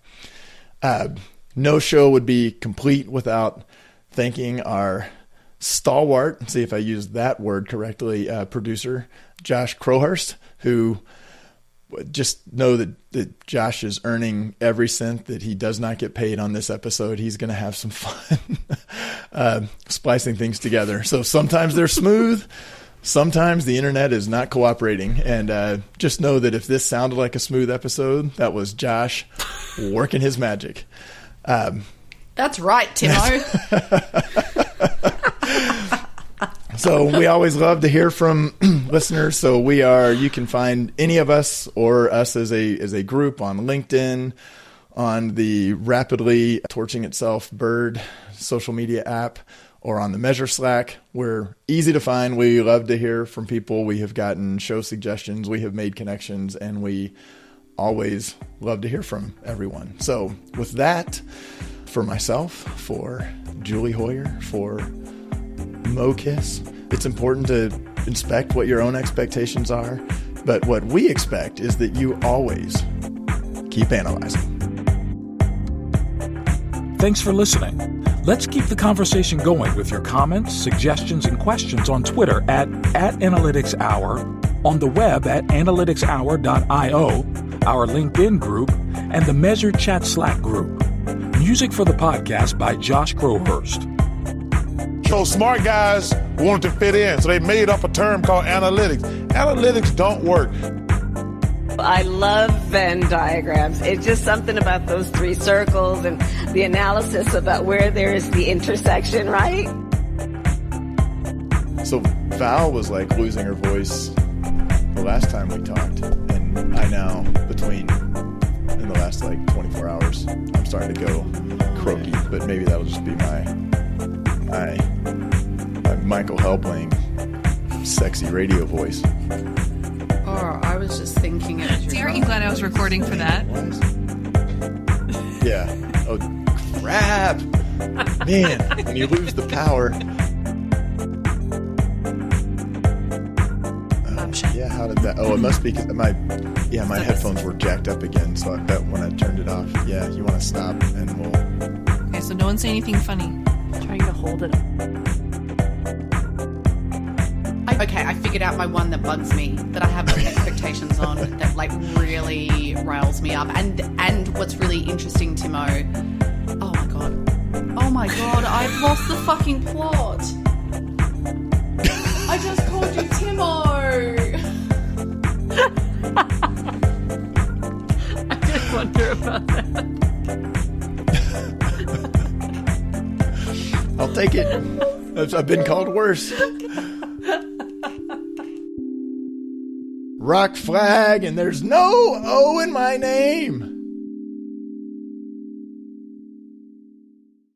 No show would be complete without thanking our stalwart, see if I used that word correctly, producer, Josh Crowhurst, who just know that Josh is earning every cent that he does not get paid on this episode. He's going to have some fun splicing things together. So sometimes they're smooth. Sometimes the internet is not cooperating. And just know that if this sounded like a smooth episode, that was Josh working his magic. That's right, Timo. So we always love to hear from listeners. So you can find any of us or us as a group on LinkedIn, on the rapidly torching itself Bird social media app, or on the Measure Slack. We're easy to find. We love to hear from people. We have gotten show suggestions. We have made connections, and we always love to hear from everyone. So with that, for myself, for Julie Hoyer, for Mo Kiss, it's important to inspect what your own expectations are, but what we expect is that you always keep analyzing. Thanks for listening. Let's keep the conversation going with your comments, suggestions, and questions on Twitter at @AnalyticsHour, on the web at analyticshour.io, our LinkedIn group, and the Measure Chat Slack group. Music for the podcast by Josh Crowhurst. So smart guys wanted to fit in. So they made up a term called analytics. Analytics don't work. I love Venn diagrams. It's just something about those three circles and the analysis about where there is the intersection, right? So Val was like losing her voice the last time we talked. And I now, in the last like 24 hours, I'm starting to go croaky. But maybe that'll just be my Michael Helpling sexy radio voice. Oh, I was just thinking it. See, aren't you glad I was recording for that? Yeah. Oh, crap. Man, when you lose the power. Yeah, how did that? Oh, it must be because my headphones were jacked up again. So I bet when I turned it off, yeah, you want to stop and we'll. Okay, so no one say anything funny. I'm trying to hold it. Okay, I figured out my one that bugs me, that I have expectations on, that like really riles me up. And what's really interesting, Timo, oh my god, I've lost the fucking plot. I just called you Timo. I did wonder about that. I'll take it. I've been called worse. Rock flag, and there's no O in my name.